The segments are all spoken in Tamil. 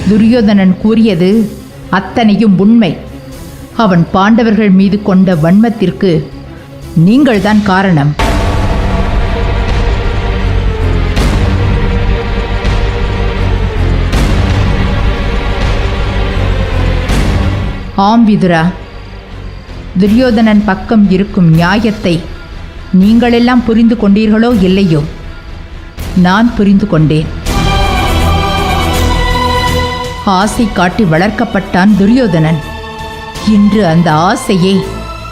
துரியோதனன் கூறியது அத்தனையும் உண்மை. அவன் பாண்டவர்கள் மீது கொண்ட வன்மத்திற்கு நீங்கள்தான் காரணம். ஆம் விதுரா, துரியோதனன் பக்கம் இருக்கும் நியாயத்தை நீங்களெல்லாம் புரிந்து கொண்டீர்களோ இல்லையோ, நான் புரிந்து கொண்டேன். ஆசை காட்டி வளர்க்கப்பட்டான் துரியோதனன். இன்று அந்த ஆசையை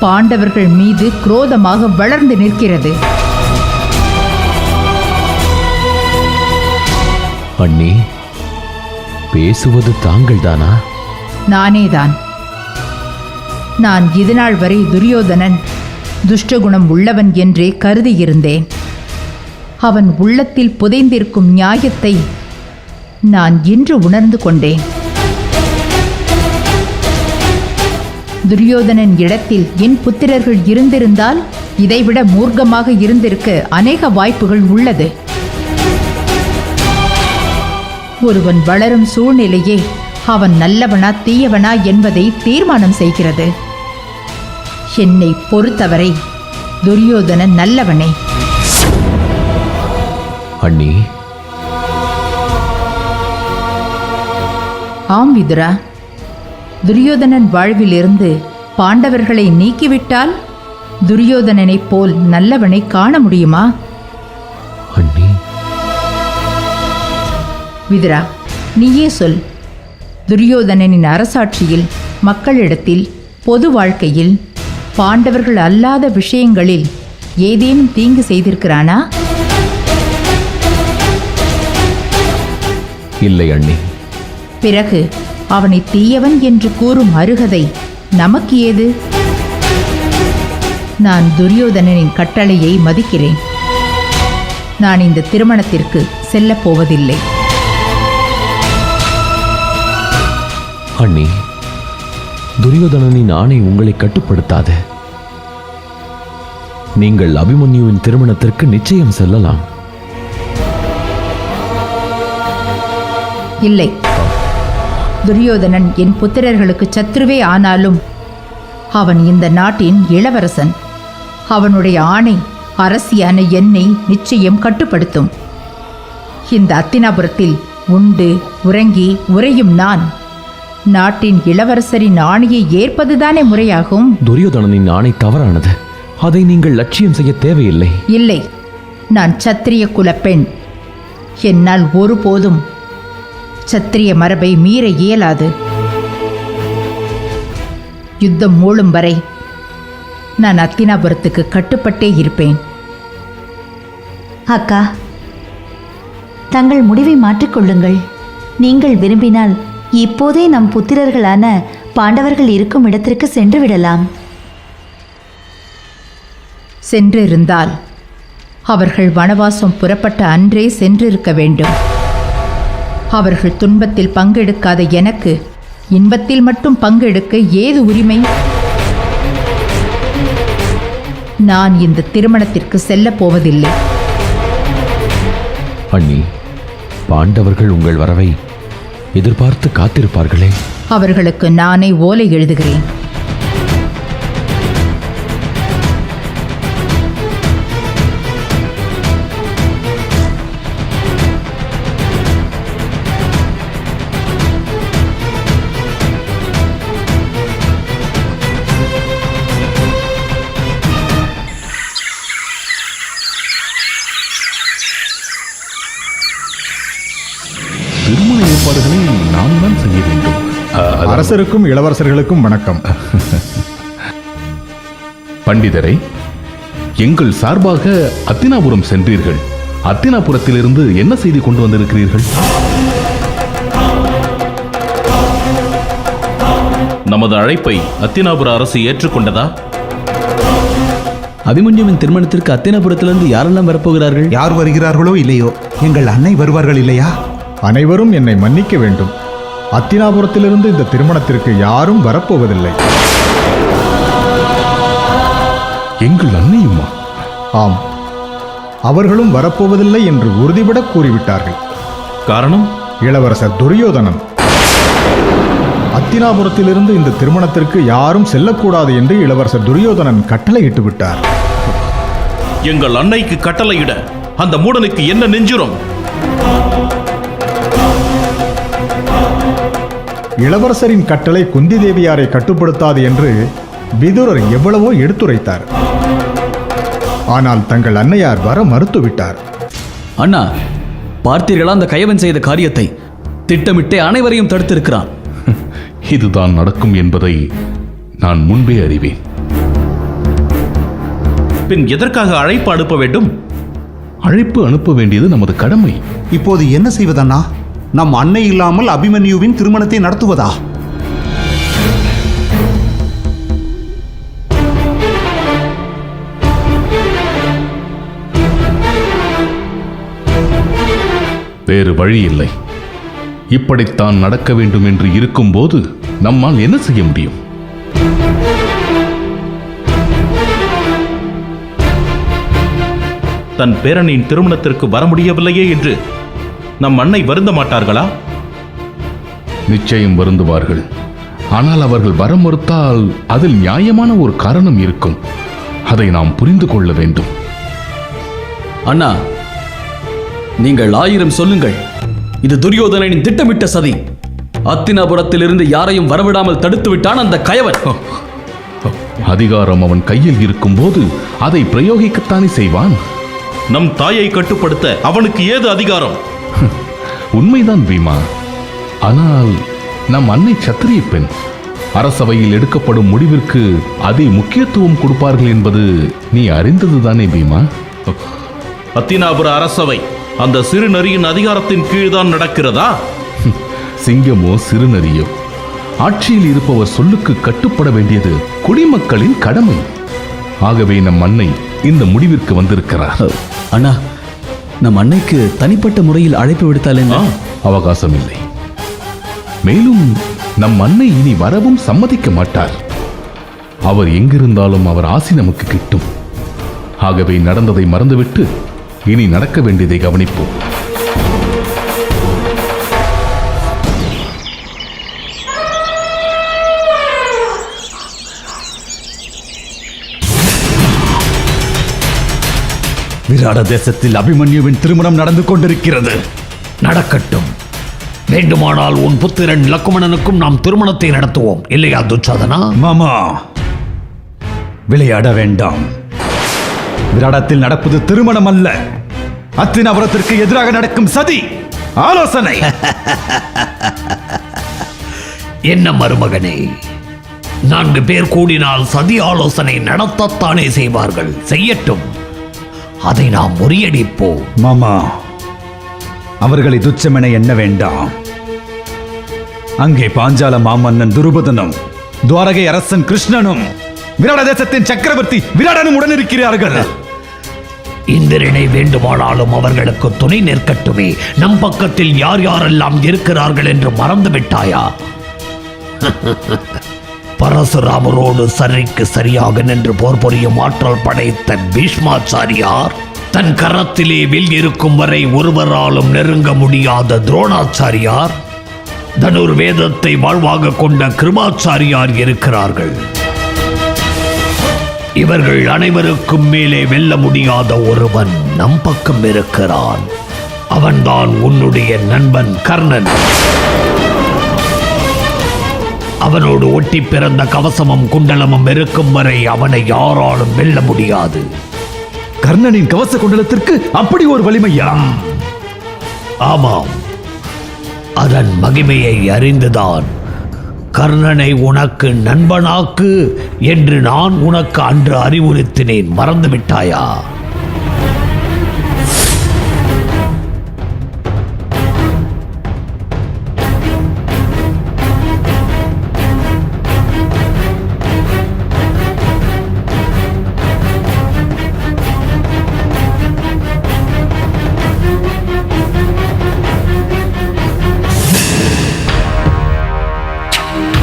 பாண்டவர்கள் மீது குரோதமாக வளர்ந்து நிற்கிறது. அண்ணி, பேசுவது தாங்கள்தானா? நானேதான். நான் இதுநாள் வரை துரியோதனன் துஷ்டகுணம் உள்ளவன் என்றே கருதியிருந்தேன். அவன் உள்ளத்தில் புதைந்திருக்கும் நியாயத்தை நான் இன்று உணர்ந்து கொண்டேன். துரியோதனன் இடத்தில் என் புத்திரர்கள் இருந்திருந்தால் இதைவிட மூர்க்கமாக இருந்திருக்க அநேக வாய்ப்புகள் உள்ளது. ஒருவன் வளரும் சூழ்நிலையே அவன் நல்லவனா தீயவனா என்பதை தீர்மானம் செய்கிறது. என்னை பொறுத்தவரை துரியோதனன் நல்லவனே. அண்ணி, ஆம் விதுரா, துரியோதனன் வாழ்விலிருந்து பாண்டவர்களை நீக்கிவிட்டால் துரியோதனனைப் போல் நல்லவனை காண முடியுமா? அண்ணி, விதுரா, நீயே சொல். துரியோதனனின் அரசாட்சியில், மக்களிடத்தில், பொது வாழ்க்கையில் பாண்டவர்கள் அல்லாத விஷயங்களில் ஏதேனும் தீங்கு செய்திருக்கிறானா? இல்லை அண்ணி. பிறகு அவனை தீயவன் என்று கூறும் அருகதை நமக்கு ஏது? நான் துரியோதனனின் கட்டளையை மதிக்கிறேன். நான் இந்த திருமணத்திற்கு செல்லப் போவதில்லை. அண்ணி, துரியோதனனின் ஆணை உங்களை கட்டுப்படுத்தாத. நீங்கள் அபிமன்யுவின் திருமணத்திற்கு நிச்சயம் செல்லலாம். இல்லை, துரியோதனன் என் புத்திரர்களுக்கு சத்ருவே ஆனாலும் அவன் இந்த நாட்டின் இளவரசன். அவனுடைய ஆணை அரசியான என்னை நிச்சயம் கட்டுப்படுத்தும். இந்த அத்தினாபுரத்தில் உண்டு உறங்கி உறையும் நான் நாட்டின் இளவரசரின் ஆணையை ஏற்பதுதானே முறையாகும். துரியோதனனின் ஆணை தவறானது. அதை நீங்கள் லட்சியம் செய்ய தேவையில்லை. இல்லை, நான் சத்திரிய குலப்பெண். என்னால் ஒருபோதும் சத்திரிய மரபை மீற இயலாது. யுத்தம் மூளும் வரை நான் அத்தினாபுரத்துக்கு கட்டுப்பட்டே இருப்பேன். அக்கா, தங்கள் முடிவை மாற்றிக்கொள்ளுங்கள். நீங்கள் விரும்பினால் இப்போதே நம் புத்திரர்களான பாண்டவர்கள் இருக்கும் இடத்திற்கு சென்று விடலாம். சென்றிருந்தால் அவர்கள் வனவாசம் புறப்பட்ட அன்றே சென்றிருக்க வேண்டும். அவர்கள் துன்பத்தில் பங்கெடுக்காத எனக்கு இன்பத்தில் மட்டும் பங்கெடுக்க ஏது உரிமை? நான் இந்த திருமணத்திற்கு செல்லப் போவதில்லை. அண்ணி, பாண்டவர்கள் உங்கள் வரவை எதிர்பார்த்து காத்திருப்பார்களே. அவர்களுக்கு நானே ஓலை எழுதுகிறேன். திருமண ஏற்பாடுகளை நாம் தான் செய்ய வேண்டும். அரசருக்கும் இளவரசர்களுக்கும் வணக்கம். பண்டிதரை, எங்கள் சார்பாக அத்தினாபுரம் சென்றீர்கள். அத்தினாபுரத்திலிருந்து என்ன செய்தி கொண்டு வந்திருக்கிறீர்கள்? நமது அழைப்பை அத்தினாபுர அரசு ஏற்றுக்கொண்டதா? அபிமன்யுவின் திருமணத்திற்கு அத்தினாபுரத்திலிருந்து யாரெல்லாம் வரப்போகிறார்கள்? யார் வருகிறார்களோ இல்லையோ, எங்கள் அன்னை வருவார்கள் இல்லையா? அனைவரும் என்னை மன்னிக்க வேண்டும். அத்தினாபுரத்திலிருந்து இந்த திருமணத்திற்கு யாரும் வரப்போவதில்லை. எங்கள் அன்னையுமா? ஆம், அவர்களும் வரப்போவதில்லை என்று உறுதிபட கூறிவிட்டார்கள். காரணம்? இளவரசர் துரியோதனன். அத்தினாபுரத்திலிருந்து இந்த திருமணத்திற்கு யாரும் செல்லக்கூடாது என்று இளவரசர் துரியோதனன் கட்டளையிட்டு விட்டார். எங்கள் அன்னைக்கு கட்டளையிட அந்த மூடனுக்கு என்ன நெஞ்சுரம்? இளவரசரின் கட்டளை குந்தி தேவியாரை கட்டுப்படுத்தாது என்று விதுரர் எவ்வளவோ எடுத்துரைத்தார். ஆனால் தங்கள் அன்னையார் வர மறுத்துவிட்டார். அண்ணா, பார்த்தீர்களா அந்த கயவன் செய்த காரியத்தை? திட்டமிட்டே அனைவரையும் தடுத்திருக்கிறான். இதுதான் நடக்கும் என்பதை நான் முன்பே அறிவேன். பின் எதற்காக அழைப்பு அனுப்ப வேண்டும்? அழைப்பு அனுப்ப வேண்டியது நமது கடமை. இப்போது என்ன செய்வதண்ணா? நம் அன்னை இல்லாமல் அபிமன்யுவின் திருமணத்தை நடத்துவதா? வேறு வழி இல்லை. இப்படித்தான் நடக்க வேண்டும் என்று இருக்கும்போது நம்மால் என்ன செய்ய முடியும்? தன் பேரனின் திருமணத்திற்கு வர முடியவில்லையே என்று நம் அன்னை வருந்த மாட்டார்களா? நிச்சயம் வருந்துவார்கள். ஆனால் அவர்கள் வர மறுத்தால் அதில் நியாயமான ஒரு காரணம் இருக்கும். அதை நாம் புரிந்து கொள்ள வேண்டும். அண்ணா, நீங்கள் 1000 சொல்லுங்கள். இது துரியோதனனின் திட்டமிட்ட சதி. அத்தினாபுரத்திலிருந்து யாரையும் வரவிடாமல் தடுத்து விட்டான் அந்த கயவன். அதிகாரம் அவன் கையில் இருக்கும்போது அதை பிரயோகிக்கத்தானே செய்வான். நம் தாயை கட்டுப்படுத்த அவனுக்கு ஏது அதிகாரம்? உண்மைதான் பீமா. ஆனால் நம் அன்னை சத்திரிய பெண். அரசவையில் எடுக்கப்படும் முடிவிற்கு அதே முக்கியத்துவம் கொடுப்பார்கள் என்பது நீ அறிந்ததுதானே பீமா? அத்தினாபுர அரசவை அந்த சிறு நரியின் அதிகாரத்தின் கீழ்தான் நடக்கிறதா? சிங்கமோ சிறுநரியோ, ஆட்சியில் இருப்பவர் சொல்லுக்கு கட்டுப்பட வேண்டியது குடிமக்களின் கடமை. ஆகவே நம் அன்னை இந்த முடிவிற்கு வந்திருக்கிறார். அண்ணா, நம் அன்னைக்கு தனிப்பட்ட முறையில் அழைப்பு விடுத்தால் என்ன? அவகாசம் இல்லை. மேலும் நம் அன்னை இனி வரவும் சம்மதிக்க மாட்டார். அவர் எங்கிருந்தாலும் அவர் ஆசி நமக்கு கிட்டும். ஆகவே நடந்ததை மறந்துவிட்டு இனி நடக்க வேண்டியதை கவனிப்போம். விராட தேசத்தில் அபிமன்யுவின் திருமணம் நடந்து கொண்டிருக்கிறது. நடக்கட்டும். வேண்டுமானால் உன் புத்திரன் லக்குமணனுக்கும் நாம் திருமணத்தை நடத்துவோம், இல்லையா துச்சாதனா? மாமா, விளையாட வேண்டாம். விராடத்தில் நடப்பது திருமணம் அல்ல, அத்தினாபுரத்திற்கு எதிராக நடக்கும் சதி ஆலோசனை. என்ன மருமகனே, 4 பேர் கூடினால் சதி ஆலோசனை நடத்தத்தானே செய்வார்கள். செய்யட்டும், அதை நாம் முறியடிப்போம். மாமா, அவர்களை துச்சமென எண்ண வேண்டாம். அங்கே பாஞ்சால மாமன்னன் துருபதனும் துவாரகை அரசன் கிருஷ்ணனும் விராட தேசத்தின் சக்கரவர்த்தி விராடனும் உடன் இருக்கிறார்கள். இந்திரனை வேண்டுமானாலும் அவர்களுக்கு துணை நிற்கட்டுமே. நம் பக்கத்தில் யார் யாரெல்லாம் இருக்கிறார்கள் என்று மறந்து விட்டாயா? பரசுராமரோடு சரிக்கு சரியாக நின்று போர் புரியும் ஆற்றல் படைத்த பீஷ்மாச்சாரியார், தன் கரத்திலே வில் இருக்கும் வரை ஒருவராலும் நெருங்க முடியாத துரோணாச்சாரியார், தனுர் வேதத்தை வாழ்வாக கொண்ட கிருபாச்சாரியார் இருக்கிறார்கள். இவர்கள் அனைவருக்கும் மேலே வெல்ல முடியாத ஒருவன் நம் பக்கம் இருக்கிறான். அவன்தான் உன்னுடைய நண்பன் கர்ணன். அவனோடு ஒட்டி பிறந்த கவசமும் குண்டலமும் இருக்கும் வரை அவனை யாராலும் வெல்ல முடியாது. கர்ணனின் கவச குண்டலத்திற்கு அப்படி ஒரு வலிமையா? ஆமாம், அதன் மகிமையை அறிந்துதான் கர்ணனை உனக்கு நண்பனாக்கு என்று நான் உனக்கு அன்று அறிவுறுத்தினேன். மறந்துவிட்டாயா?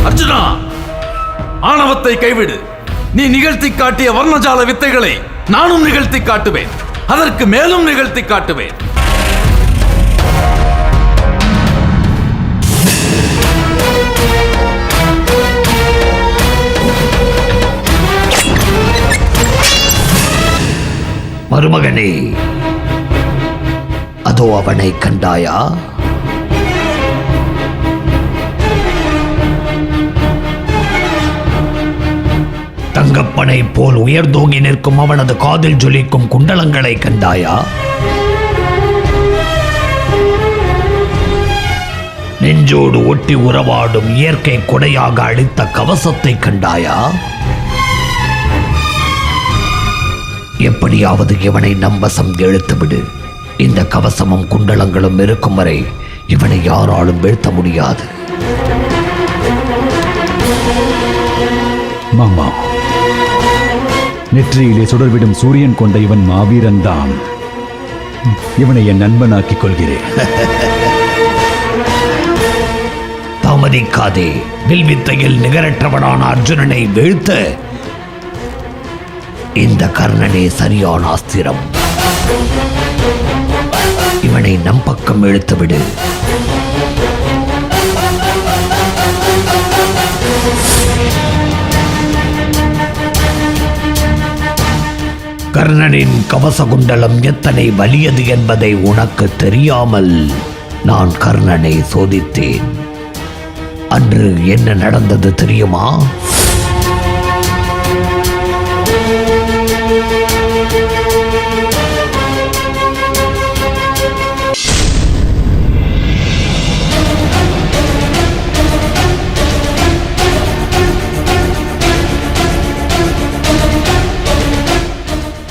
அர்ஜுனா, ஆணவத்தை கைவிடு. நீ நிகழ்த்தி காட்டிய வர்ணஜால வித்தைகளை நானும் நிகழ்த்தி காட்டுவேன். அதற்கு மேலும் நிகழ்த்தி காட்டுவேன். மருமகனே, அதோ அவனை கண்டாயா? தங்கப்பனை போல் உயர்ந்தோங்கி நிற்கும் அவனது காதில் ஜொலிக்கும் குண்டலங்களை கண்டாயா? நெஞ்சோடு ஒட்டி உறவாடும் இயற்கை கொடையாக அளித்த கவசத்தை கண்டாயா? எப்படியாவது இவனை நம்பசம் இழுத்துவிடு. இந்த கவசமும் குண்டலங்களும் இருக்கும் வரை இவனை யாராலும் வீழ்த்த முடியாது. மாமா, நெற்றியிலே சுடர்விடும் சூரியன் கொண்ட இவன் மாவீரன் தான். இவனை என் நண்பனாக்கிக் கொள்கிறேன். தாமதிக்காதே. வில்வித்தையில் நிகரற்றவனான அர்ஜுனனை வீழ்த்த இந்த கர்ணனே சரியான அஸ்திரம். இவனை நம் பக்கம் இழுத்துவிடு. கர்ணனின் கவசகுண்டலம் எத்தனை வலியது என்பதை உனக்கு தெரியாமல் நான் கர்ணனை சோதித்தேன். அன்று என்ன நடந்தது தெரியுமா?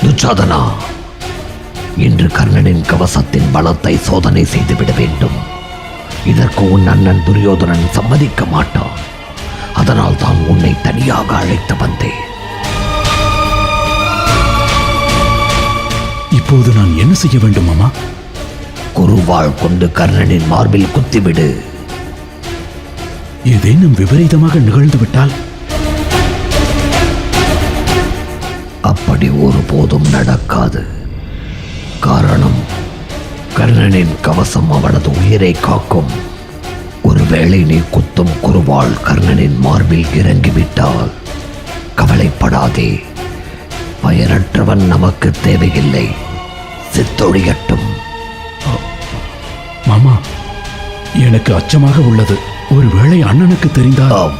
துச்சாதனா, இன்று கர்ணனின் கவசத்தின் பலத்தை சோதனை செய்துவிட வேண்டும். இதற்கு உன் அண்ணன் துரியோதனன் சம்மதிக்க மாட்டான். அதனால் தான் உன்னை தனியாக அழைத்து வந்தேன். இப்போது நான் என்ன செய்ய வேண்டும் மாமா? குருவாள் கொண்டு கர்ணனின் மார்பில் குத்திவிடு. ஏதேனும் விபரீதமாக நிகழ்ந்து விட்டால்? அப்படி ஒருபோதும் நடக்காது. காரணம், கர்ணனின் கவசம் அவனது உயிரை காக்கும். ஒருவேளை நீ குத்தும் குருவாள் கர்ணனின் மார்பில் இறங்கிவிட்டால் கவலைப்படாதே. பயனற்றவன் நமக்கு தேவையில்லை. சித்தொழியட்டும். மாமா, எனக்கு அச்சமாக உள்ளது. ஒருவேளை அண்ணனுக்கு தெரிந்தால்?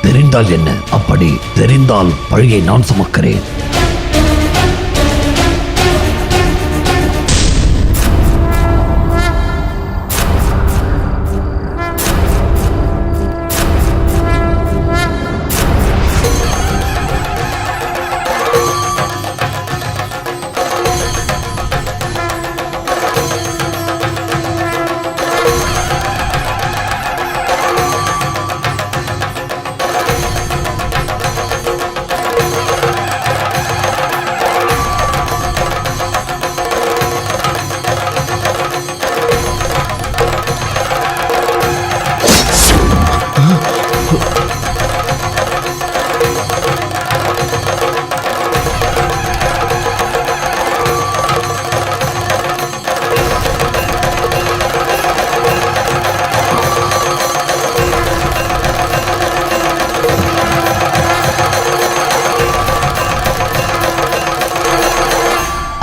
தெரிந்தால் என்ன? அப்படி தெரிந்தால் பழியை நான் சுமக்கிறேன்.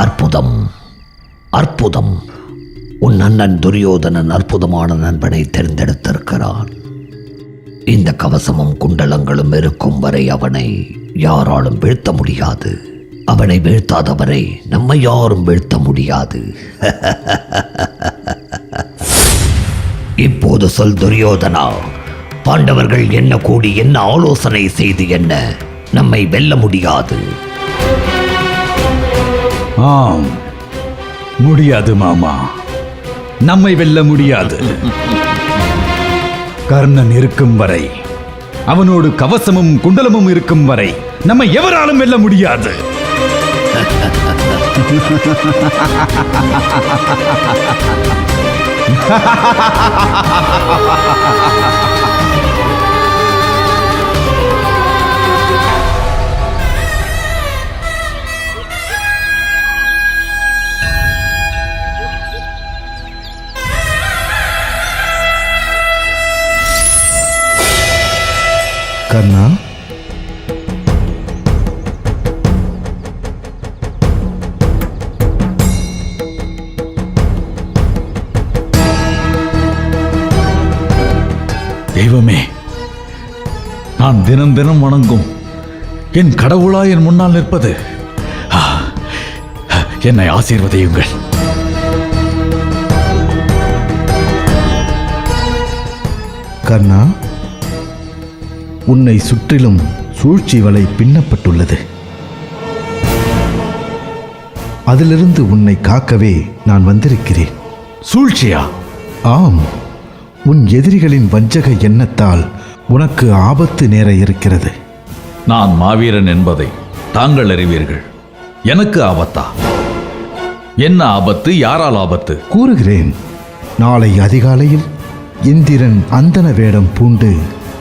அற்புதம், அற்புதம். உன் அண்ணன் துரியோதனன் அற்புதமான நண்பனை தேர்ந்தெடுத்திருக்கிறான். இந்த கவசமும் குண்டலங்களும் இருக்கும் வரை அவனை யாராலும் வீழ்த்த முடியாது. அவனை வீழ்த்தாதவரை நம்மை யாரும் வீழ்த்த முடியாது. இப்போது சொல் துரியோதனா, பாண்டவர்கள் என்ன கூடி என்ன ஆலோசனை செய்து என்ன நம்மை வெல்ல முடியாது? ஆம், முடியாது மாமா. நம்மை வெல்ல முடியாது. கர்ணன் இருக்கும் வரை, அவனோடு கவசமும் குண்டலமும் இருக்கும் வரை நம்மை எவராலும் வெல்ல முடியாது. கர்ணா, தெய்வமே, நான் தினம் தினம் வணங்கும் என் கடவுளா என் முன்னால் நிற்பது? என்னை ஆசீர்வதியுங்கள். கர்ணா, உன்னை சுற்றிலும் சூழ்ச்சி வலை பின்னப்பட்டுள்ளது. அதிலிருந்து உன்னை காக்கவே நான் வந்திருக்கிறேன். சூழ்ச்சியா? ஆம், உன் எதிரிகளின் வஞ்சக எண்ணத்தால் உனக்கு ஆபத்து நேர இருக்கிறது. நான் மாவீரன் என்பதை தாங்கள் அறிவீர்கள். எனக்கு ஆபத்தா? என்ன ஆபத்து? யாரால் ஆபத்து? கூறுகிறேன். நாளை அதிகாலையில் இந்திரன் அந்தன வேடம் பூண்டு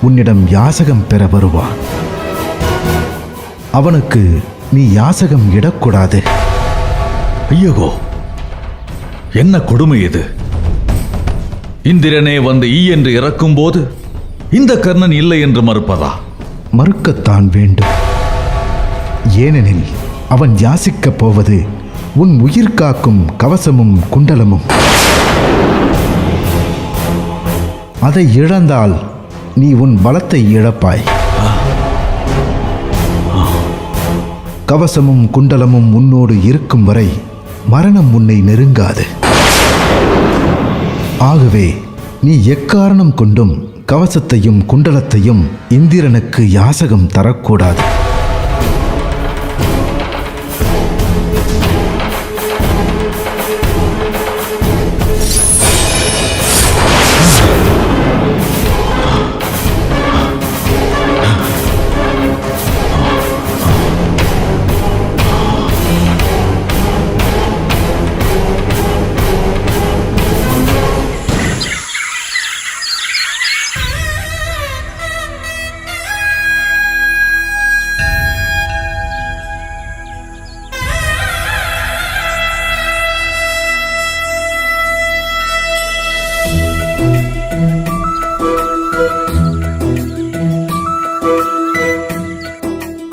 உன்னிடம் யாசகம் பெற வருவான். அவனுக்கு நீ யாசகம் இடக்கூடாது. ஐயோ, என்ன கொடுமை இது! இந்திரனே வந்து ஈ என்று இறக்கும் போது இந்த கர்ணன் இல்லை என்று மறுப்பதா? மறுக்கத்தான் வேண்டும். ஏனெனில் அவன் யாசிக்கப் போவது உன் உயிர் காக்கும் கவசமும் குண்டலமும். அதை இழந்தால் நீ உன் பலத்தை இழப்பாய். கவசமும் குண்டலமும் உன்னோடு இருக்கும் வரை மரணம் உன்னை நெருங்காது. ஆகவே நீ எக்காரணம் கொண்டும் கவசத்தையும் குண்டலத்தையும் இந்திரனுக்கு யாசகம் தரக்கூடாது.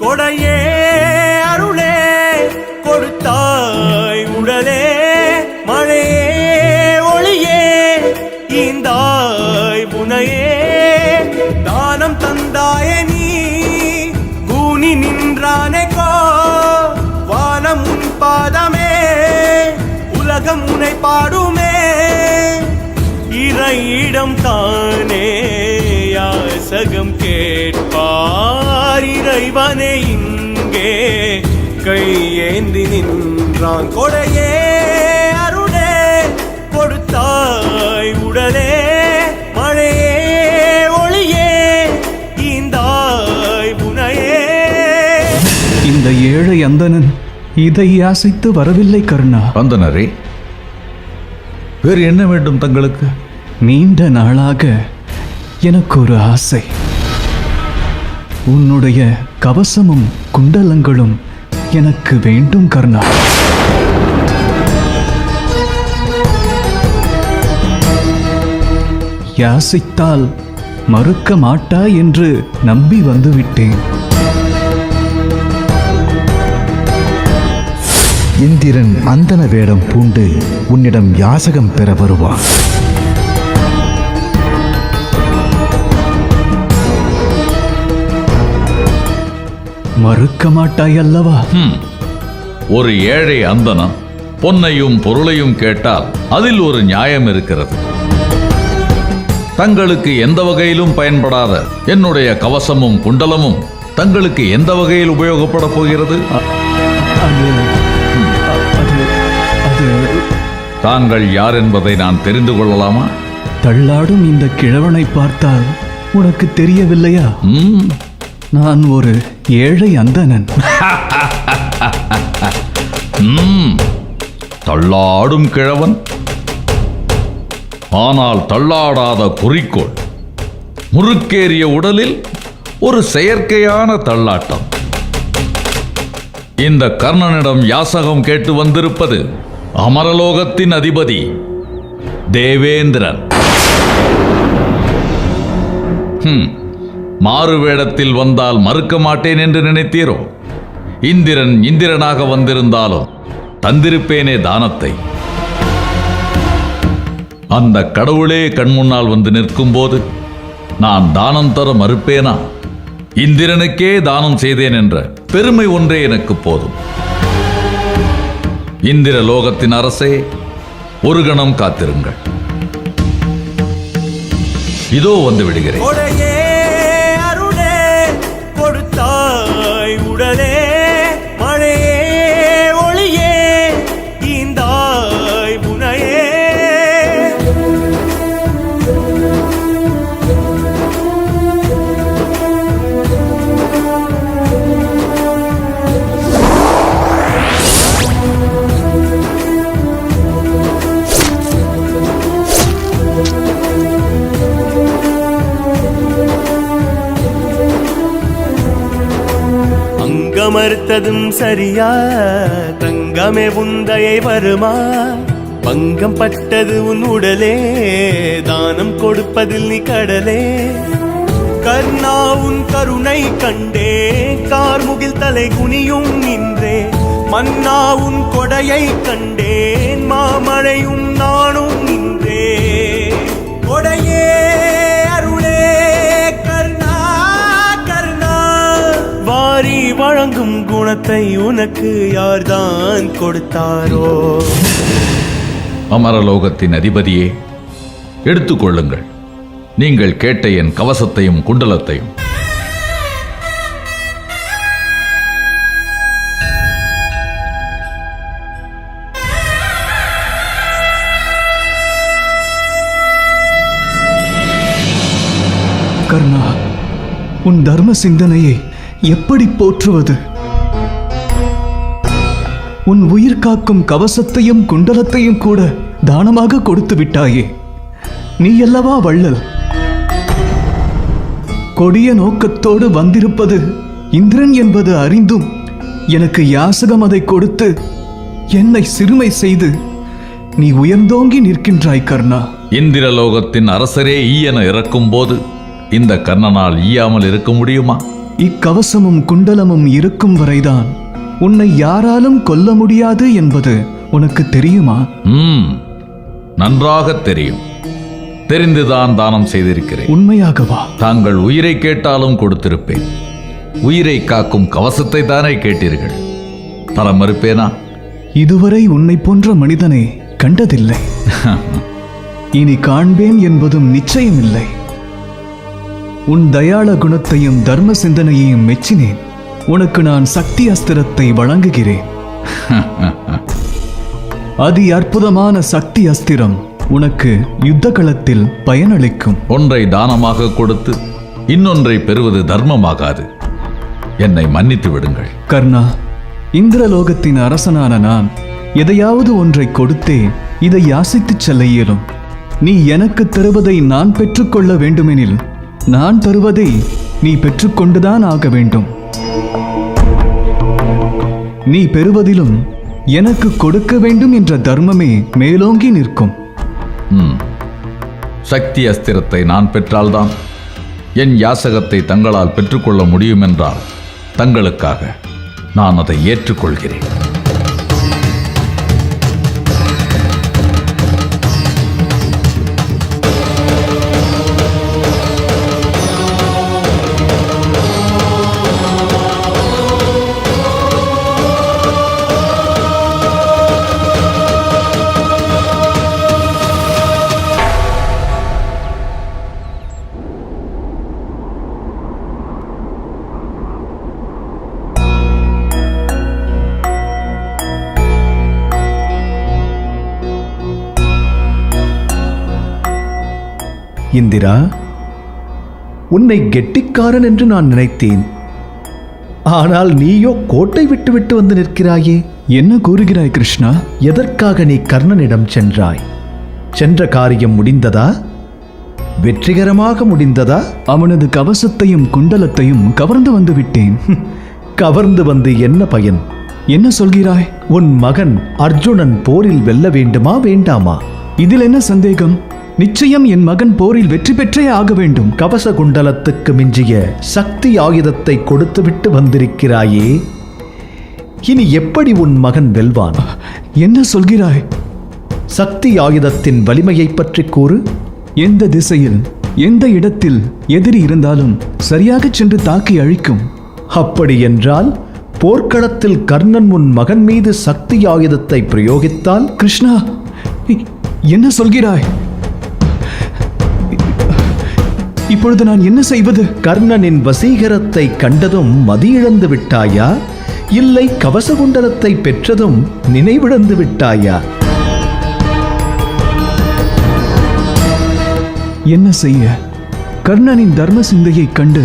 கொடையே அருளே கொடுத்தாய் உடலே, மழையே ஒளியே ஈந்தாய் புனையே, தானம் தந்தாயே நீ கூனி நின்றானே கோ, வானம் உன் பாதமே உலகம் உனை பாடுமே, இறையிடம் தானே யாசகம் கேட்பார் இறைவனே இங்கே கையேந்தி நின்றான். கொடையே அருளே கொடுத்தாய் உடலே, மழையே ஒளியே ஈந்தாய் புனையே. இந்த ஏழை அந்தணன் இதை யாசித்து வரவில்லை கர்ணா. அந்தனரே, வேறு என்ன வேண்டும் தங்களுக்கு? நீண்ட நாளாக எனக்கு ஒரு ஆசை. உன்னுடைய கவசமும் குண்டலங்களும் எனக்கு வேண்டும் கர்ணா. யாசித்தால் மறுக்க மாட்டாய் என்று நம்பி வந்துவிட்டேன். இந்திரன் அந்தன வேடம் பூண்டு உன்னிடம் யாசகம் பெற வருவான். மறுக்க மாட்டாய் அல்லவா? ஒரு ஏழை அந்தணன் பொன்னையும் பொருளையும் கேட்டால் அதில் ஒரு நியாயம் இருக்கிறது. தங்களுக்கு எந்த வகையிலும் பயன்படாத என்னுடைய கவசமும் குண்டலமும் தங்களுக்கு எந்த வகையில் உபயோகப்பட போகிறது? தாங்கள் யார் என்பதை நான் தெரிந்து கொள்ளலாமா? தள்ளாடும் இந்த கிழவனை பார்த்தால் உனக்கு தெரியவில்லையா? நான் ஒரு ஏழை அந்தணன். தள்ளாடும் கிழவன், ஆனால் தள்ளாடாத குறிக்கோள், முறுக்கேறிய உடலில் ஒரு செயற்கையான தள்ளாட்டம். இந்த கர்ணனிடம் யாசகம் கேட்டு வந்திருப்பது அமரலோகத்தின் அதிபதி தேவேந்திரன். மாறு வேடத்தில் வந்தால் மறுக்க மாட்டேன் என்று நினைத்தீரோ? இந்திரன் இந்திரனாக வந்திருந்தாலும் தந்திருப்பேனே தானத்தை. அந்த கடவுளே கண்முன்னால் வந்து நிற்கும் போது நான் தானம் தர மறுப்பேனா? இந்திரனுக்கே தானம் செய்தேன் என்ற பெருமை ஒன்றே எனக்கு போதும். இந்திர லோகத்தின் அரசே, ஒரு கணம் காத்திருங்கள். இதோ வந்து விடுகிறேன். கொடையே அருளே கொடுத்தாய் உடலே, மழையே ஒளியே ஈந்தாய் புனையே. அங்கமறுத்ததும் சரியா, தங்கமே உந்தையை வருமா? பங்கம் பட்டது உன் உடலே, தானம் கொடுப்பதில் நீ கடலே. கர்ணா உன் கருணை கண்டே, கார்முகில் தலை குனியும் நின்றே. மன்னா உன் கொடையை கண்டேன், மாமழையும் நானும் நின்றே. கொடையே அருளே கர்ணா கர்ணா, வாரி வழங்கும் குணத்தை உனக்கு யார்தான் கொடுத்தாரோ? அமரலோகத்தின் அதிபதியே, எடுத்துக்கொள்ளுங்கள் நீங்கள் கேட்ட என் கவசத்தையும் குண்டலத்தையும். கர்ணா, உன் தர்ம சிந்தனையை எப்படி போற்றுவது? உன் உயிர் காக்கும் கவசத்தையும் குண்டலத்தையும் கூட தானமாக கொடுத்து விட்டாயே. நீ அல்லவா வள்ளல்? கொடிய நோக்கத்தோடு வந்திருப்பது இந்திரன் என்பது அறிந்தும் எனக்கு யாசகம் அதை கொடுத்து என்னை சிறுமை செய்து நீ உயர்ந்தோங்கி நிற்கின்றாய் கர்ணா. இந்திரலோகத்தின் அரசரே ஈயென இறக்கும் போது இந்த கர்ணனால் ஈயாமல் இருக்க முடியுமா? இக்கவசமும் குண்டலமும் இருக்கும் வரைதான் உன்னை யாராலும் கொல்ல முடியாது என்பது உனக்கு தெரியுமா? நன்றாக தெரியும். தெரிந்துதான் தானம் செய்திருக்கிறேன். உண்மையாகவா? தாங்கள் உயிரை கேட்டாலும் கொடுத்திருப்பேன். உயிரை காக்கும் கவசத்தை தானே கேட்டீர்கள். தர மறுப்பேனா? இதுவரை உன்னை போன்ற மனிதனை கண்டதில்லை. இனி காண்பேன் என்பதும் நிச்சயமில்லை. உன் தயாள குணத்தையும் தர்ம சிந்தனையையும் மெச்சினேன். உனக்கு நான் சக்தி அஸ்திரத்தை வழங்குகிறேன். அதி அற்புதமான சக்தி அஸ்திரம் உனக்கு யுத்த களத்தில் பயனளிக்கும். ஒன்றை தானமாக கொடுத்து இன்னொன்றை பெறுவது தர்மமாகாது. என்னை மன்னித்து விடுங்கள். கர்ணா, இந்திரலோகத்தின் அரசனான நான் எதையாவது ஒன்றை கொடுத்தே இதை யாசித்துச் செல்ல இயலும். நீ எனக்கு தருவதை நான் பெற்றுக்கொள்ள வேண்டுமெனில் நான் தருவதை நீ பெற்றுக்கொண்டுதான் ஆக வேண்டும். நீ பெறுவதிலும் எனக்கு கொடுக்க வேண்டும் என்ற தர்மமே மேலோங்கி நிற்கும். சக்தி அஸ்திரத்தை நான் பெற்றால்தான் என் யாசகத்தை தங்களால் பெற்றுக்கொள்ள முடியும் என்றால் தங்களுக்காக நான் அதை ஏற்றுக்கொள்கிறேன். இந்திரா, உன்னை கெட்டிக்காரன் என்று நான் நினைத்தேன். ஆனால் நீயோ கோட்டை விட்டு வந்து நிற்கிறாயே. என்ன கூறுகிறாய் கிருஷ்ணா? எதற்காக நீ கர்ணனிடம் சென்றாய்? சென்ற காரியம் முடிந்ததா? வெற்றிகரமாக முடிந்ததா? அவனது கவசத்தையும் குண்டலத்தையும் கவர்ந்து வந்து விட்டேன். கவர்ந்து வந்து என்ன பயன்? என்ன சொல்கிறாய்? உன் மகன் அர்ஜுனன் போரில் வெல்ல வேண்டுமா வேண்டாமா? இதில் என்ன சந்தேகம்? நிச்சயம் என் மகன் போரில் வெற்றி பெற்றே ஆக வேண்டும். கவச குண்டலத்துக்கு மிஞ்சிய சக்தி ஆயுதத்தை கொடுத்துவிட்டு வந்திருக்கிறாயே. இனி எப்படி உன் மகன் வெல்வான்? என்ன சொல்கிறாய்? சக்தி ஆயுதத்தின் வலிமையை பற்றி கூறு. எந்த திசையில் எந்த இடத்தில் எதிரி இருந்தாலும் சரியாக சென்று தாக்கி அழிக்கும். அப்படி என்றால் போர்க்களத்தில் கர்ணன் உன் மகன் மீது சக்தி ஆயுதத்தை பிரயோகித்தால்? கிருஷ்ணா, என்ன சொல்கிறாய்? இப்பொழுது நான் என்ன செய்வது? கர்ணனின் வசீகரத்தை கண்டதும் மதியிழந்து விட்டாயா, இல்லை கவசகுண்டலத்தை பெற்றதும் நினைவிழந்து விட்டாயா? என்ன செய்ய? கர்ணனின் தர்ம சிந்தையை கண்டு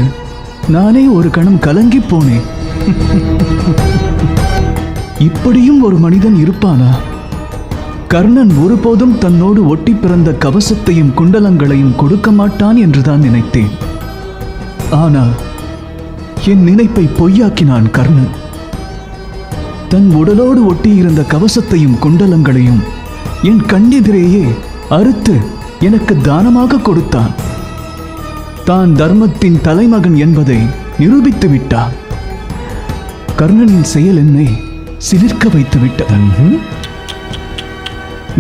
நானே ஒரு கணம் கலங்கி போனேன். இப்படியும் ஒரு மனிதன் இருப்பானா? கர்ணன் ஒருபோதும் தன்னோடு ஒட்டி பிறந்த கவசத்தையும் குண்டலங்களையும் கொடுக்க மாட்டான் என்றுதான் நினைத்தேன். ஆனால் என் நினைப்பை பொய்யாக்கினான் கர்ணன். தன் உடலோடு ஒட்டியிருந்த கவசத்தையும் குண்டலங்களையும் என் கண்ணெதிரேயே அறுத்து எனக்கு தானமாக கொடுத்தான். தான் தர்மத்தின் தலைமகன் என்பதை நிரூபித்து விட்டான். கர்ணனின் செயல் என்னை சிலிர்க்க வைத்து விட்டது.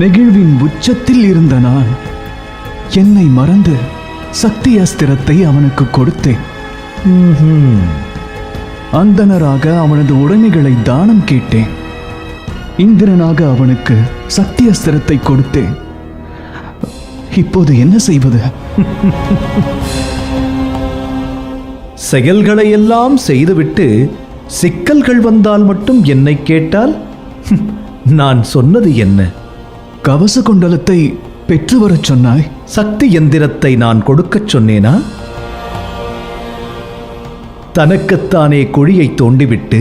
நெகிழ்வின் உச்சத்தில் இருந்த நான் என்னை மறந்து சக்தி அஸ்திரத்தை அவனுக்கு கொடுத்தேன். அந்தனராக அவனது உடைமைகளை தானம் கேட்டேன். இந்திரனாக அவனுக்கு சக்தி அஸ்திரத்தை கொடுத்தேன். இப்போது என்ன செய்வது? செயல்களை எல்லாம் செய்துவிட்டு சிக்கல்கள் வந்தால் மட்டும் என்னை கேட்டால் நான் சொன்னது என்ன? கவச குண்டலத்தை பெற்று வரச் சொன்னாய். சக்தி எந்திரத்தை நான் கொடுக்கச் சொன்னேனா? தனக்குத்தானே குழியை தோண்டிவிட்டு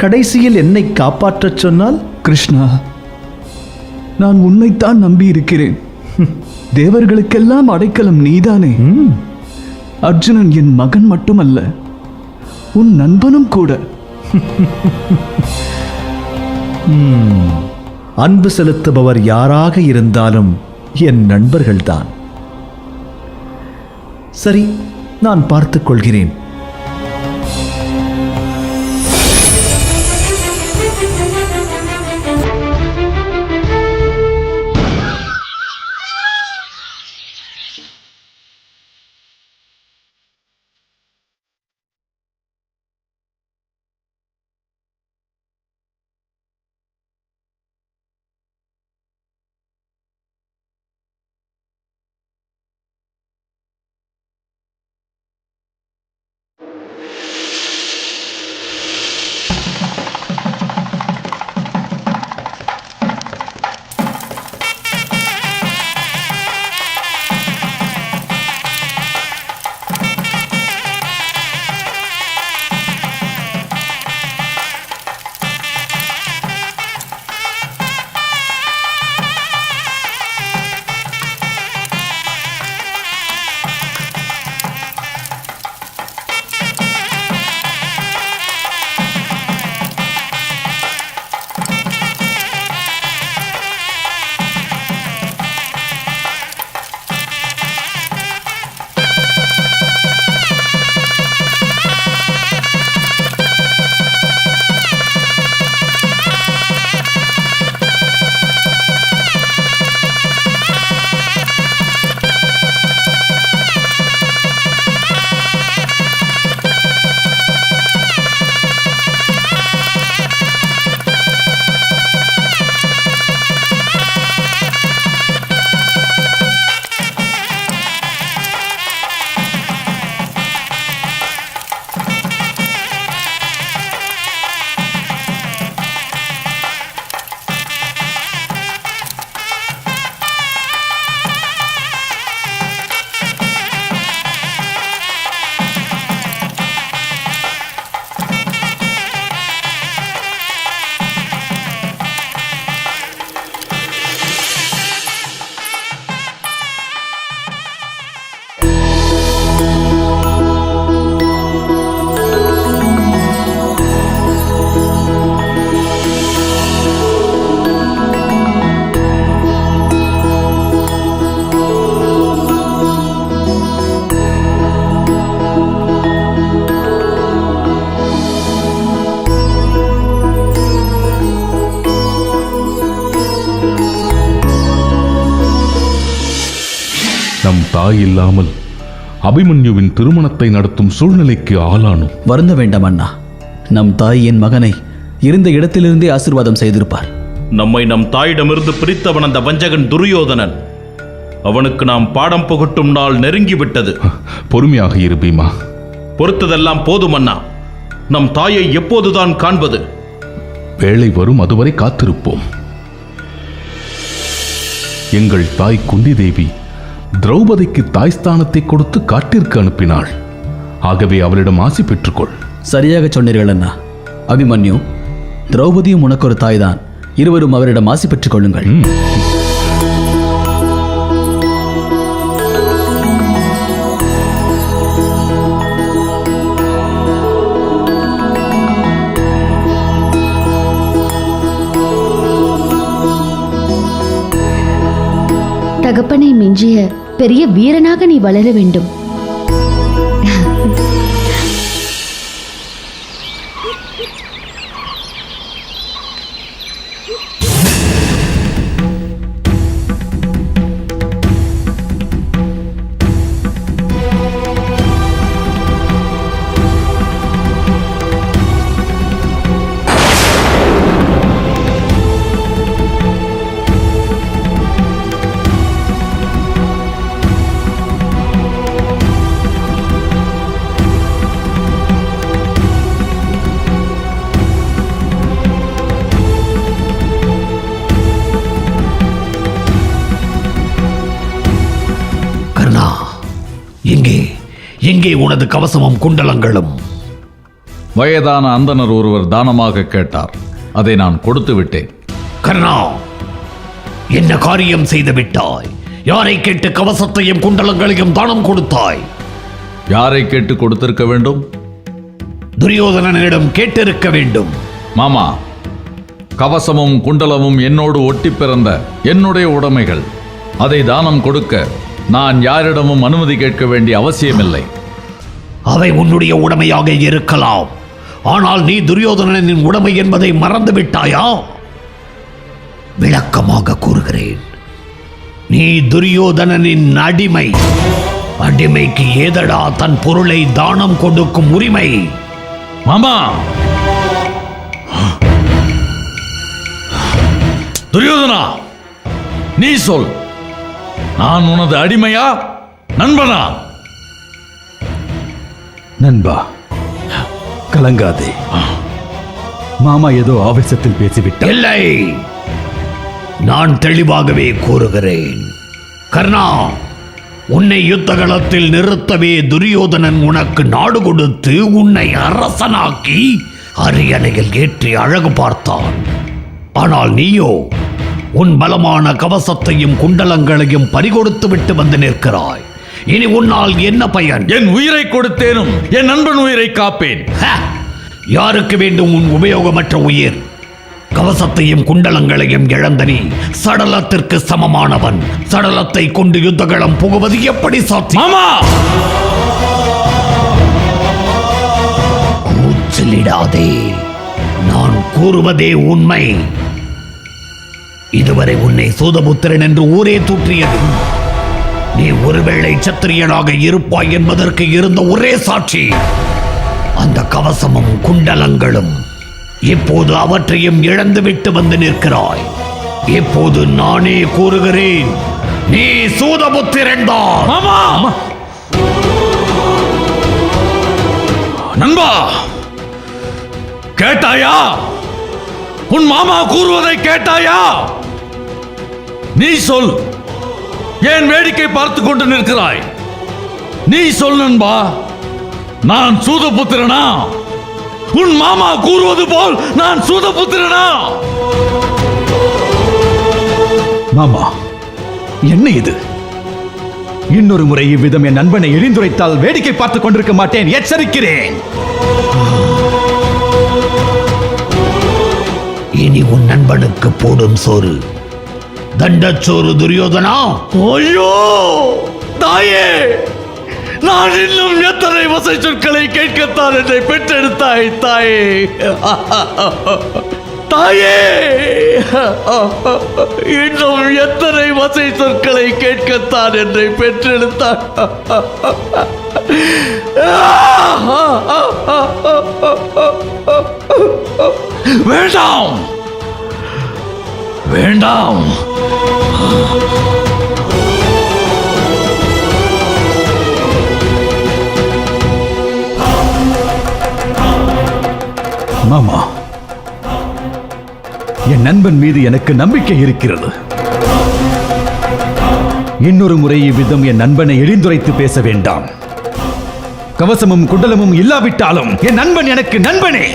கடைசியில் என்னை காப்பாற்றச் சொன்னால்? கிருஷ்ணா, நான் உன்னைத்தான் நம்பியிருக்கிறேன். தேவர்களுக்கெல்லாம் அடைக்கலம் நீதானே. அர்ஜுனன் என் மகன் மட்டுமல்ல, உன் நண்பனும் கூட. அன்பு செலுத்துபவர் யாராக இருந்தாலும் என் நண்பர்கள்தான். சரி, நான் பார்த்துக் கொள்கிறேன். நம் தாய் இல்லாமல் அபிமன்யுவின் திருமணத்தை நடத்தும் சூழ்நிலைக்கு ஆளானோம். வருந்த வேண்டாம் அண்ணா. நம் தாய் என் மகனை இருந்த இடத்திலிருந்தே ஆசீர்வாதம் செய்திருப்பார். நம்மை நம் தாயிடமிருந்து பிரித்தவன் அந்த வஞ்சகன் துரியோதனன். அவனுக்கு நாம் பாடம் புகட்டும் நாள் நெருங்கிவிட்டது. பொறுமையாக இரு பீமா. பொறுத்ததெல்லாம் போதும் அண்ணா. நம் தாயை எப்போதுதான் காண்பது? வேளை வரும், அதுவரை காத்திருப்போம். எங்கள் தாய் குந்தி தேவி திரௌபதிக்கு தாய் ஸ்தானத்தை கொடுத்து காட்டிற்கு அனுப்பினாள். ஆகவே அவளிடம் ஆசி பெற்றுக்கொள். சரியாக சொன்னீர்கள் அண்ணா. அபிமன்யு, திரௌபதியும் உனக்கு ஒரு தாய்தான். இருவரும் அவரிடம் ஆசி பெற்றுக் கொள்ளுங்கள். தகப்பனை மிஞ்சிய பெரிய வீரனாக நீ வளர வேண்டும். எங்கே உனது கவசமும் குண்டலங்களும்? வயதான அந்தனர் ஒருவர் தானமாக கேட்டார். அதை நான் கொடுத்து விட்டேன். கர்ணா, என்ன காரியம் செய்து விட்டாய்? யாரை கேட்டு கவசத்தையும் குண்டலங்களையும் தானம் கொடுத்தாய்? யாரை கேட்டு கொடுத்திருக்க வேண்டும்? துரியோதனனிடம் கேட்டிருக்க வேண்டும். மாமா, கவசமும் குண்டலமும் என்னோடு ஒட்டி பிறந்த என்னுடைய உடைமைகள். அதை தானம் கொடுக்க நான் யாரிடமும் அனுமதி கேட்க வேண்டிய அவசியமில்லை. அவை உன்னுடைய உடைமையாக இருக்கலாம். ஆனால் நீ துரியோதனனின் உடைமை என்பதை மறந்து விட்டாயா? விளக்கமாக கூறுகிறேன். நீ துரியோதனனின் அடிமை. அடிமைக்கு ஏதடா தன் பொருளை தானம் கொடுக்கும் உரிமை? மாமா, துரியோதனா, நீ சொல். நான் உனது அடிமையா, நண்பனா? நண்பா, கலங்காதே. மாமா ஏதோ ஆவேசத்தில் பேசிவிட்டார். இல்லை, நான் தெளிவாகவே கூறுகிறேன். கர்ணா, உன்னை யுத்த களத்தில் நிறுத்தவே துரியோதனன் உனக்கு நாடு கொடுத்து உன்னை அரசனாக்கி அரியணையில் ஏற்றி அழகு பார்த்தான். ஆனால் நீயோ உன் பலமான கவசத்தையும் குண்டலங்களையும் பறிகொடுத்து விட்டு வந்து நிற்கிறாய். இனி உன்னால் என்ன பயன்? என் உயிரை கொடுத்தேனும் என் நண்பன் உயிரை காப்பேன். யாருக்கு வேண்டும் உன் உபயோகமற்ற உயிர்? கவசத்தையும் குண்டலங்களையும் இழந்த நீ சடலத்திற்கு சமமானவன். சடலத்தை கொண்டு யுத்தகளம் புகுவது எப்படி சாத்தியம்? கூச்சலிடாதே, நான் கூறுவதே உண்மை. இதுவரை உன்னை சூதபுத்திரன் என்று ஊரே தூற்றியது. நீ ஒருவேளை சத்திரியனாக இருப்பாய் என்பதற்கு இருந்த ஒரே சாட்சி அந்த கவசமும் குண்டலங்களும். இப்போது அவற்றையும் இழந்துவிட்டு வந்து நிற்கிறாய். இப்போது நானே கூறுகிறேன், நீ சூதபுத்திரன் தான். நண்பா, கேட்டாயா? உன் மாமா கூறுவதை கேட்டாயா? நீ சொல். ஏன் வேடிக்கை பார்த்து கொண்டு நிற்கிறாய்? நீ சொல் நண்பா. நான் சூதபுத்திரனா? உன் மாமா கூறுவது போல் நான் சூதபுத்திரனா? மாமா, என்ன இது? இன்னொரு முறை இவ்விதம் என் நண்பனை இழிந்துரைத்தால் வேடிக்கை பார்த்துக் கொண்டிருக்க மாட்டேன், எச்சரிக்கிறேன். இனி உன் நண்பனுக்கு போடும் சோறு தண்டச்சோறு துரியோதனா. ஐயோ தாயே, நான் இன்னும் எத்தனை வசை சொற்களை கேட்கத்தான் என்னை பெற்றெடுத்தாய் தாயே. தாயே, இன்னும் எத்தனை வசை சொற்களை கேட்கத்தான் என்னை பெற்றெடுத்தார். வேண்டாம், வேண்டாம். மாமா, என் நண்பன் மீது எனக்கு நம்பிக்கை இருக்கிறது. இன்னொரு முறை இவ்விதம் என் நண்பனை எழிந்துரைத்து பேச வேண்டாம். கவசமும் குண்டலமும் இல்லாவிட்டாலும் என் நண்பன் எனக்கு நண்பனே.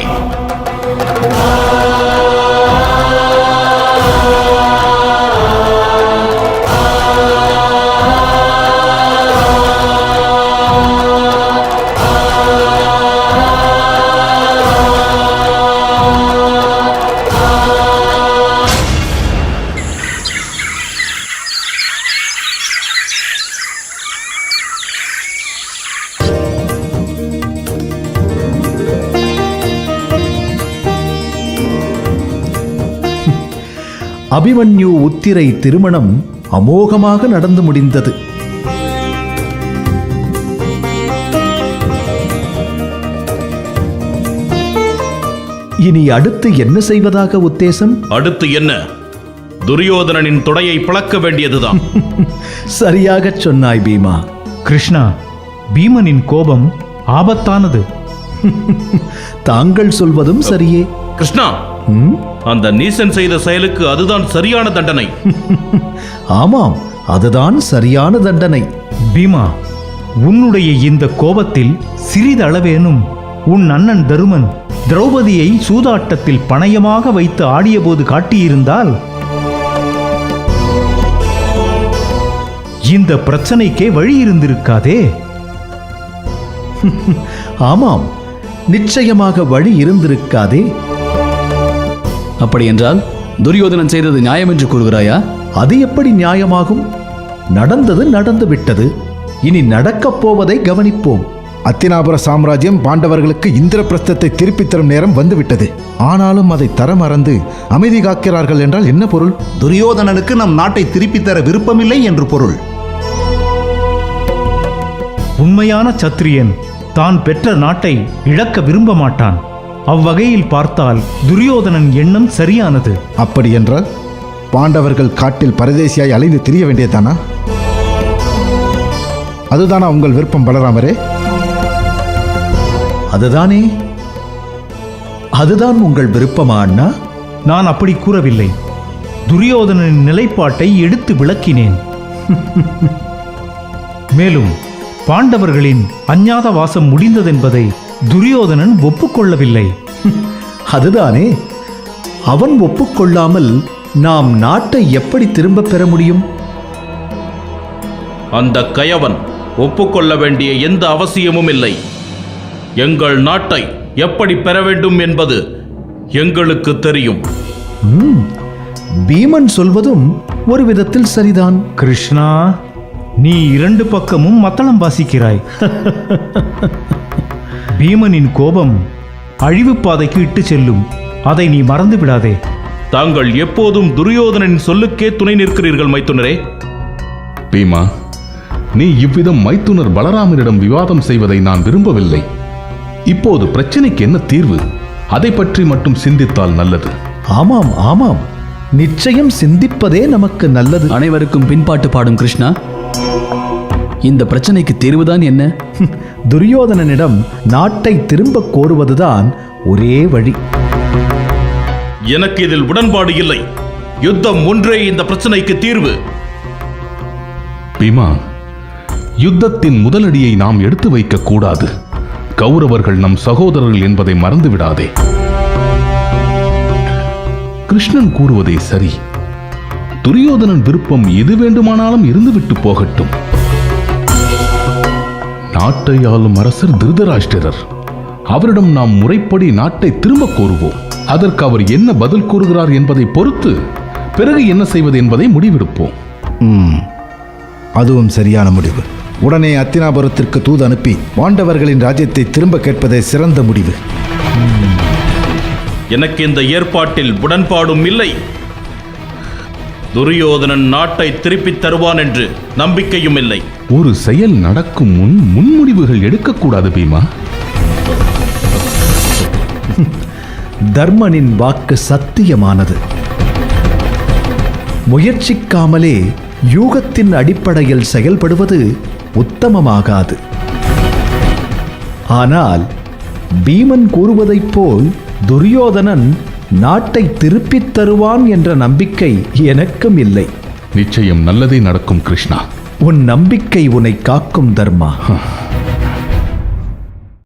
அபிமன்யு உத்திரை திருமணம் அமோகமாக நடந்து முடிந்தது. இனி அடுத்து என்ன செய்வதாக உத்தேசம்? அடுத்து என்ன? துரியோதனனின் தொடையை பிளக்க வேண்டியதுதான். சரியாகச் சொன்னாய் பீமா. கிருஷ்ணா, பீமனின் கோபம் ஆபத்தானது. தாங்கள் சொல்வதும் சரியே. கிருஷ்ணா, அந்த நீசன் செய்த செயலுக்கு அதுதான் சரியான தண்டனை. ஆமாம், அதுதான் சரியான தண்டனை. பீமா, உன்னுடைய இந்த கோபத்தில் சிறிதளவேனும் உன் அண்ணன் தருமன் திரௌபதியை சூதாட்டத்தில் பணயமாக வைத்து ஆடியபோது காட்டியிருந்தால் இந்த பிரச்சனைக்கே வழி இருந்திருக்காதே. ஆமாம், நிச்சயமாக வழி இருந்திருக்காதே. அப்படி என்றால் துரியோதனன் செய்தது நியாயம் என்று கூறுகிறாயா? அது எப்படி நியாயமாகும்? நடந்தது நடந்து விட்டது. இனி நடக்கப் போவதை கவனிப்போம். அத்தினாபுர சாம்ராஜ்யம் பாண்டவர்களுக்கு இந்திரபிரஸ்தத்தை திருப்பித் தரும் நேரம் வந்துவிட்டது. ஆனாலும் அதை தர மறந்து அமைதி காக்கிறார்கள் என்றால் என்ன பொருள்? துரியோதனனுக்கு நம் நாட்டை திருப்பித் தர விருப்பமில்லை என்று பொருள். உண்மையான சத்திரியன் தான் பெற்ற நாட்டை இழக்க விரும்ப மாட்டான். அவ்வகையில் பார்த்தால் துரியோதனன் எண்ணம் சரியானது. அப்படி என்றால் பாண்டவர்கள் காட்டில் பரதேசியாய் அலைந்து திரிய வேண்டியதானா? அதுதானா உங்கள் விருப்பம் பலராமரே? அதுதானே, அதுதான் உங்கள் விருப்பமா அண்ணா? நான் அப்படி கூறவில்லை. துரியோதனனின் நிலைப்பாட்டை எடுத்து விளக்கினேன். மேலும் பாண்டவர்களின் அஞ்ஞாத வாசம் முடிந்ததென்பதை துரியோதனன் ஒப்புக்கொள்ளவில்லை. அதுதானே, அவன் ஒப்புக்கொள்ளாமல் நாம் நாட்டை எப்படி திரும்ப பெற முடியும்? அந்த கயவன் ஒப்புக்கொள்ள வேண்டிய எந்த அவசியமும் இல்லை. எங்கள் நாட்டை எப்படி பெற வேண்டும் என்பது எங்களுக்கு தெரியும். பீமன் சொல்வதும் ஒரு விதத்தில் சரிதான். கிருஷ்ணா, நீ இரண்டு பக்கமும் மத்தளம் வாசிக்கிறாய். பீமனின் கோபம் அழிவு பாதைக்கு இட்டு செல்லும். அதை நீ மறந்து விடாதே. தாங்கள் எப்போதும் துரியோதனின் சொல்லுக்கே துணை நிற்கிறீர்கள் மைத்துனரே. பீமா, நீ இவ்விதம் மைத்துனர் பலராமனிடம் விவாதம் செய்வதை நான் விரும்பவில்லை. இப்போது பிரச்சனைக்கு என்ன தீர்வு, அதை பற்றி மட்டும் சிந்தித்தால் நல்லது. ஆமாம் ஆமாம், நிச்சயம் சிந்திப்பதே நமக்கு நல்லது. அனைவருக்கும் பின்பாட்டு பாடும் கிருஷ்ணா, இந்த பிரச்சனைக்கு தீர்வுதான் என்ன? துரியோதனனிடம் நாட்டை திரும்ப கோருவதுதான் ஒரே வழி. எனக்கு இதில் உடன்பாடு இல்லை. யுத்தம் ஒன்றே இந்த பிரச்சனைக்கு தீர்வு. பீமா, யுத்தத்தின் முதலடியை நாம் எடுத்து வைக்க கூடாது. கௌரவர்கள் நம் சகோதரர்கள் என்பதை மறந்துவிடாதே. கிருஷ்ணன் கூறுவதே சரி. துரியோதனன் விருப்பம் எது வேண்டுமானாலும் இருந்துவிட்டு போகட்டும். நாட்டை ஆளும் அரசர் திருதராஷ்டிரர். அவரிடம் நாம் முறைப்படி நாட்டை திரும்ப கோருவோம். அதற்கு அவர் என்ன பதில் கூறுகிறார் என்பதை பொறுத்து பிறகு என்ன செய்வது என்பதை முடிவெடுப்போம். அதுவும் சரியான முடிவு. உடனே அத்தினாபுரத்திற்கு தூது அனுப்பி பாண்டவர்களின் ராஜ்யத்தை திரும்ப கேட்பதே சிறந்த முடிவு. எனக்கு இந்த ஏற்பாட்டில் உடன்பாடும் இல்லை. துரியோதனன் நாட்டை திருப்பித் தருவான் என்று நம்பிக்கையும் இல்லை. ஒரு செயல் நடக்கும் முன் முன்முடிவுகள் எடுக்கக்கூடாது பீமா. தர்மனின் வாக்கு சத்தியமானது. முயற்சிக்காமலே யூகத்தின் அடிப்படையில் செயல்படுவது உத்தமமாகாது. ஆனால் பீமன் கூறுவதைப் போல் துரியோதனன் நாட்டை திருப்பித் தருவான் என்ற நம்பிக்கை எனக்கும் இல்லை. நிச்சயம் நல்லதே நடக்கும் கிருஷ்ணா. உன் நம்பிக்கை உன்னை காக்கும் தர்மா.